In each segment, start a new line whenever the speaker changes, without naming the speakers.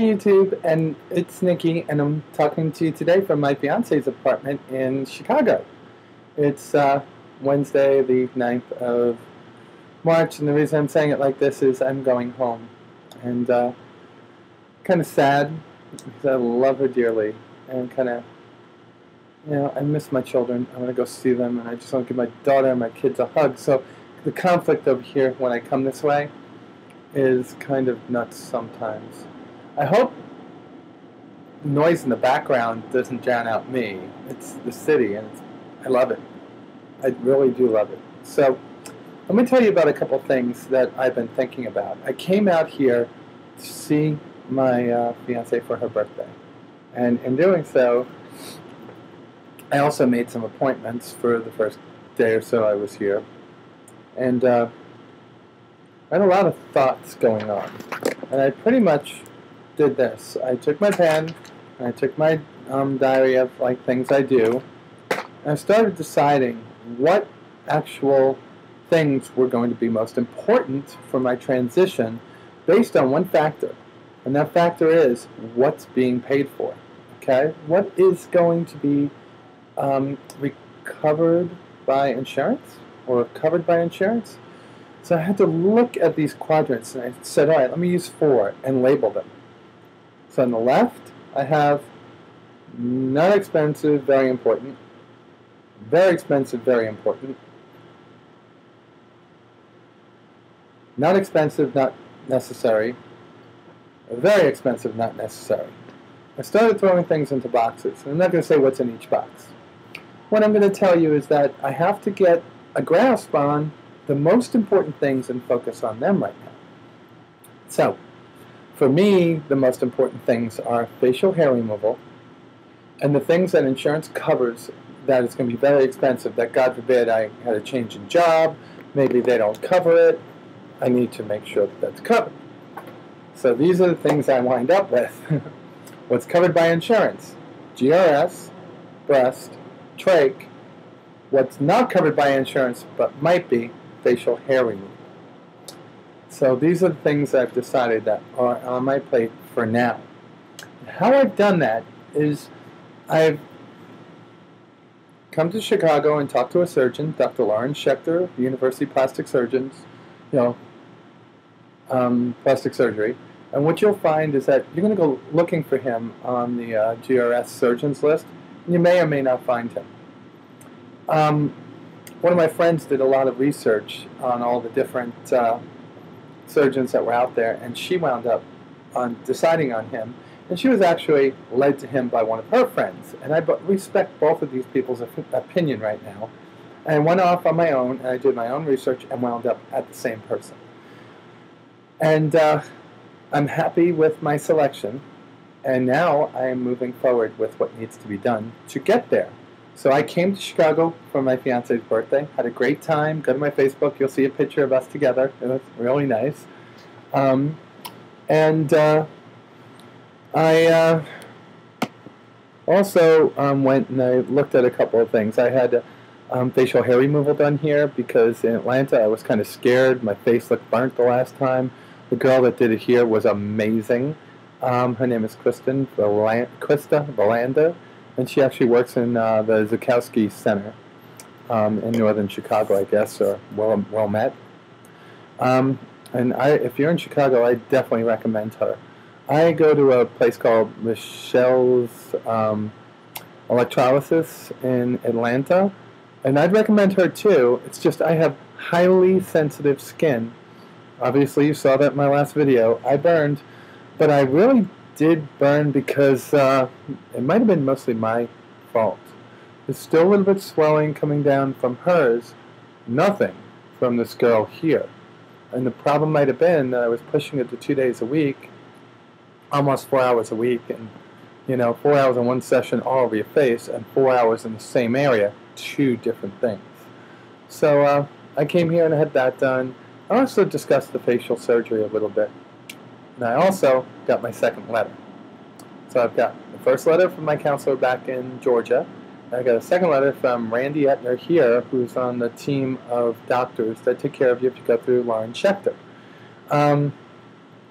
YouTube, and it's Nikki, and I'm talking to you today from my fiance's apartment in Chicago. It's Wednesday, the 9th of March, and the reason I'm saying it like this is I'm going home. And kind of sad, because I love her dearly, and kind of, I miss my children. I want to go see them, and I just want to give my daughter and my kids a hug. So the conflict over here when I come this way is kind of nuts sometimes. I hope noise in the background doesn't drown out me. It's the city, and I love it. I really do love it. So let me tell you about a couple things that I've been thinking about. I came out here to see my fiance for her birthday, and in doing so, I also made some appointments for the first day or so I was here, and I had a lot of thoughts going on, and I pretty much did this. I took my pen, and I took my diary of things I do, and I started deciding what actual things were going to be most important for my transition based on one factor, and that factor is what's being paid for. Okay, what is going to be recovered by insurance or covered by insurance? So I had to look at these quadrants, and I said, all right, let me use 4 and label them. So on the left, I have not expensive, very important, very expensive, very important, not expensive, not necessary, very expensive, not necessary. I started throwing things into boxes, and I'm not going to say what's in each box. What I'm going to tell you is that I have to get a grasp on the most important things and focus on them right now. So, for me, the most important things are facial hair removal, and the things that insurance covers that it's going to be very expensive, that God forbid I had a change in job, maybe they don't cover it, I need to make sure that that's covered. So these are the things I wind up with. What's covered by insurance? GRS, breast, trach. What's not covered by insurance but might be facial hair removal. So these are the things I've decided that are on my plate for now. How I've done that is I've come to Chicago and talked to a surgeon, Dr. Lawrence Schechter, University Plastic Surgeons, plastic surgery. And what you'll find is that you're going to go looking for him on the GRS surgeons list, and you may or may not find him. One of my friends did a lot of research on all the different surgeons that were out there, and she wound up on deciding on him, and she was actually led to him by one of her friends. And I respect both of these people's opinion right now. And I went off on my own, and I did my own research and wound up at the same person. And I'm happy with my selection, and now I am moving forward with what needs to be done to get there. So I came to Chicago for my fiance's birthday, had a great time. Go to my Facebook, you'll see a picture of us together. It was really nice. I also went and I looked at a couple of things. I had facial hair removal done here because in Atlanta I was kind of scared. My face looked burnt the last time. The girl that did it here was amazing. Her name is Krista Valanda, and she actually works in the Zukowski Center in northern Chicago, I guess, or well met. And if you're in Chicago, I definitely recommend her. I go to a place called Michelle's Electrolysis in Atlanta, and I'd recommend her too. It's just I have highly sensitive skin. Obviously, you saw that in my last video. I burned, but I really did burn because it might have been mostly my fault. There's still a little bit swelling coming down from hers, nothing from this girl here. And the problem might have been that I was pushing it to 2 days a week, almost 4 hours a week, and 4 hours in one session all over your face, and 4 hours in the same area, 2 different things. So I came here and I had that done. I also discussed the facial surgery a little bit. And I also got my second letter. So I've got the first letter from my counselor back in Georgia. And I got a second letter from Randy Etner here, who's on the team of doctors that take care of you if you go through Lawrence Schechter.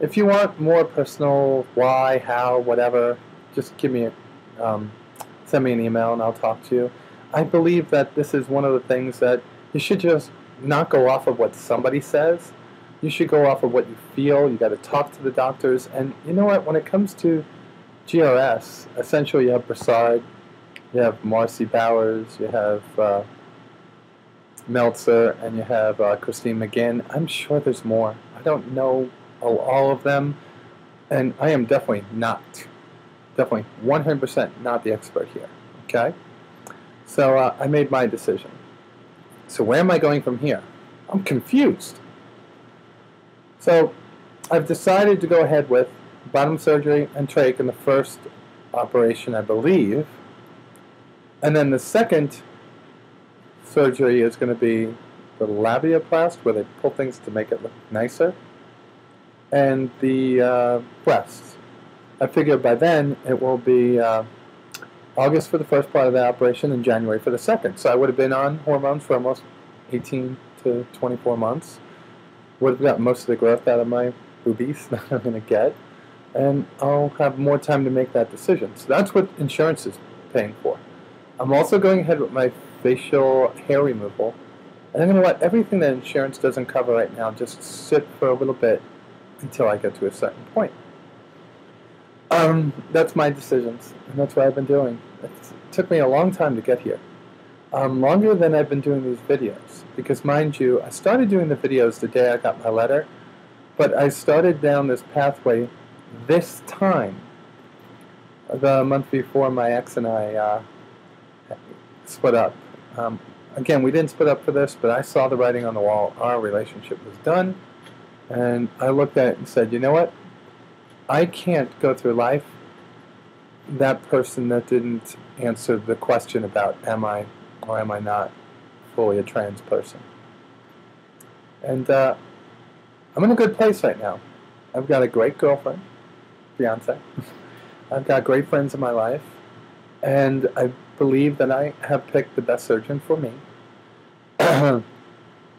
If you want more personal why, how, whatever, just send me an email and I'll talk to you. I believe that this is one of the things that you should just not go off of what somebody says. You should go off of what you feel. You got to talk to the doctors. And you know what? When it comes to GRS, essentially you have Broussard, you have Marcy Bowers, you have Meltzer, and you have Christine McGinn. I'm sure there's more. I don't know all of them, and I am definitely 100% not the expert here. Okay? So I made my decision. So where am I going from here? I'm confused. So I've decided to go ahead with bottom surgery and trach in the first operation, I believe. And then the second surgery is going to be the labiaplasty, where they pull things to make it look nicer, and the breasts. I figure by then it will be August for the first part of the operation and January for the second. So I would have been on hormones for almost 18 to 24 months. Would have got most of the growth out of my boobies that I'm going to get, and I'll have more time to make that decision. So that's what insurance is paying for. I'm also going ahead with my facial hair removal, and I'm going to let everything that insurance doesn't cover right now just sit for a little bit until I get to a certain point. That's my decisions, and that's what I've been doing. It took me a long time to get here. Longer than I've been doing these videos, because mind you, I started doing the videos the day I got my letter, but I started down this pathway this time, the month before my ex and I split up. Again, we didn't split up for this, but I saw the writing on the wall. Our relationship was done, and I looked at it and said, you know what? I can't go through life that person that didn't answer the question about am I or am I not fully a trans person. And I'm in a good place right now. I've got a great girlfriend, Fiance. I've got great friends in my life, and I believe that I have picked the best surgeon for me.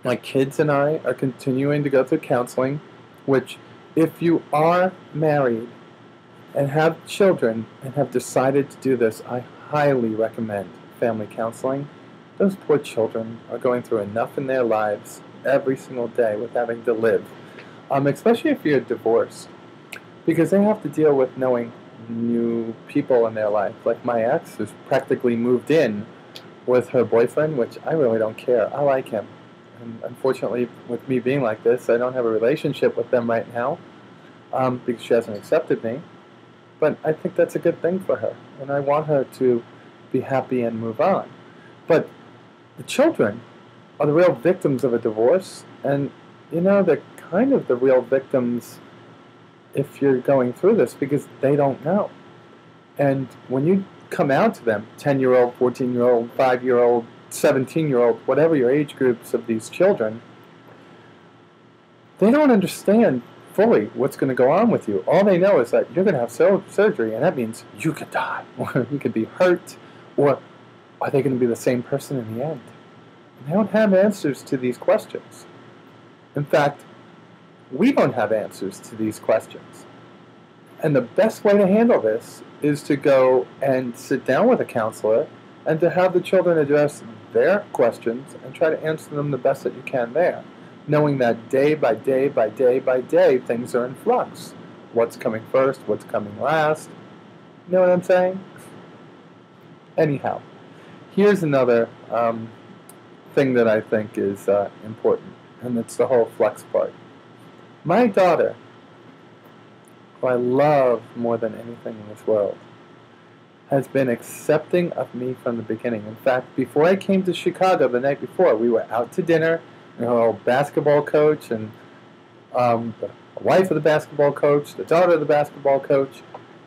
My kids and I are continuing to go through counseling, which if you are married and have children and have decided to do this, I highly recommend family counseling. Those poor children are going through enough in their lives every single day with having to live, especially if you're divorced, because they have to deal with knowing new people in their life. Like my ex has practically moved in with her boyfriend, which I really don't care. I like him. And unfortunately, with me being like this, I don't have a relationship with them right now because she hasn't accepted me. But I think that's a good thing for her, and I want her to be happy and move on. But the children are the real victims of a divorce, and you know, they're kind of the real victims if you're going through this, because they don't know. And when you come out to them, 10-year-old, 14-year-old, 5-year-old, 17-year-old, whatever your age groups of these children, they don't understand fully what's going to go on with you. All they know is that you're going to have surgery, and that means you could die, or you could be hurt, or are they going to be the same person in the end? And they don't have answers to these questions. In fact, we don't have answers to these questions. And the best way to handle this is to go and sit down with a counselor and to have the children address their questions and try to answer them the best that you can there, knowing that day by day by day by day things are in flux. What's coming first, what's coming last. You know what I'm saying? Anyhow, here's another thing that I think is important, and it's the whole flex part. My daughter, who I love more than anything in this world, has been accepting of me from the beginning. In fact, before I came to Chicago the night before, we were out to dinner, and her old basketball coach and the wife of the basketball coach, the daughter of the basketball coach,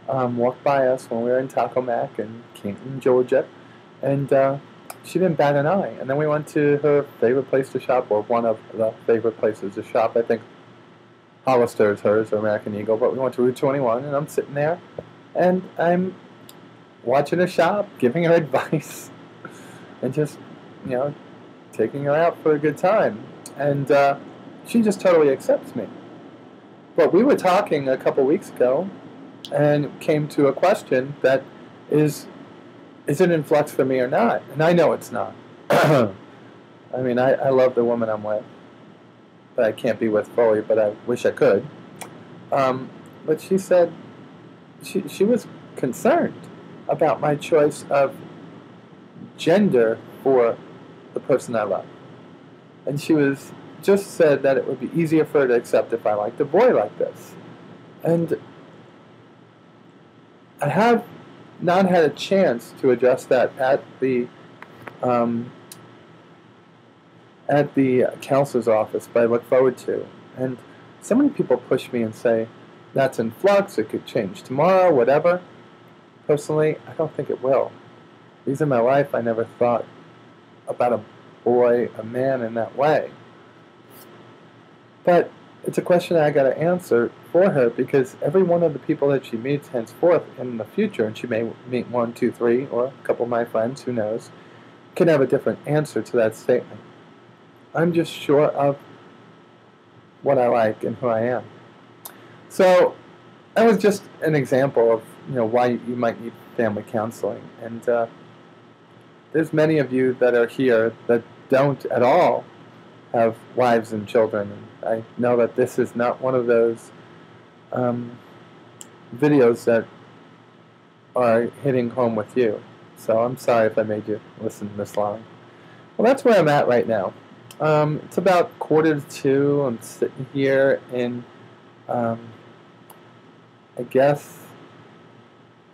walked by us when we were in Taco Mac in Canton, Georgia, and she didn't bat an eye. And then we went to her favorite place to shop, or one of the favorite places to shop. I think Hollister is hers, or American Eagle, but we went to Route 21, and I'm sitting there, and I'm watching her shop, giving her advice, and just, you know, taking her out for a good time. And she just totally accepts me. But we were talking a couple weeks ago and came to a question that is it in flux for me or not? And I know it's not. I mean, I love the woman I'm with, that I can't be with fully, but I wish I could. But she said she was concerned about my choice of gender for the person I love. And she was just said that it would be easier for her to accept if I liked a boy like this. And I have not had a chance to address that at the counselor's office, but I look forward to. And so many people push me and say, that's in flux, it could change tomorrow, whatever. Personally, I don't think it will. Because in my life, I never thought about a boy, a man in that way. But it's a question I got to answer for her, because every one of the people that she meets henceforth in the future, and she may meet 1, 2, 3, or a couple of my friends, who knows, can have a different answer to that statement. I'm just sure of what I like and who I am. So that was just an example of why you might need family counseling. And there's many of you that are here that don't at all have wives and children. And I know that this is not one of those videos that are hitting home with you. So I'm sorry if I made you listen this long. Well, that's where I'm at right now. It's about 1:45. I'm sitting here in, I guess,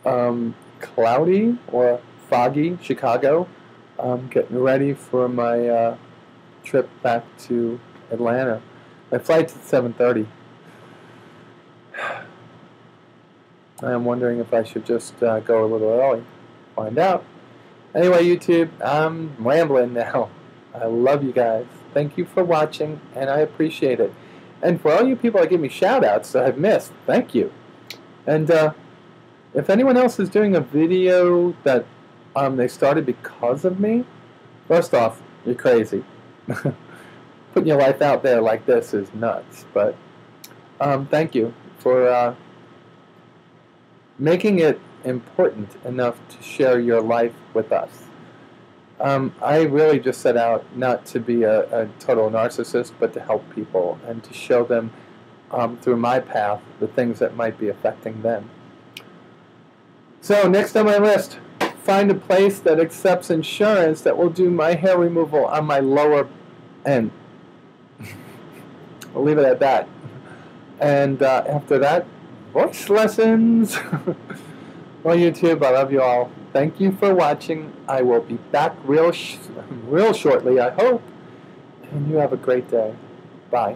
cloudy or foggy Chicago. Getting ready for my trip back to Atlanta. My flight's at 7:30. I'm wondering if I should just go a little early. Find out. Anyway, YouTube, I'm rambling now. I love you guys. Thank you for watching, and I appreciate it. And for all you people that give me shout-outs that I've missed, thank you. And if anyone else is doing a video that they started because of me, first off, you're crazy. Putting your life out there like this is nuts. But thank you for making it important enough to share your life with us. I really just set out not to be a total narcissist, but to help people and to show them through my path the things that might be affecting them. So next on my list, find a place that accepts insurance that will do my hair removal on my lower end. We'll leave it at that. And after that, voice lessons. Well, YouTube, I love you all. Thank you for watching. I will be back real shortly, I hope. And you have a great day. Bye.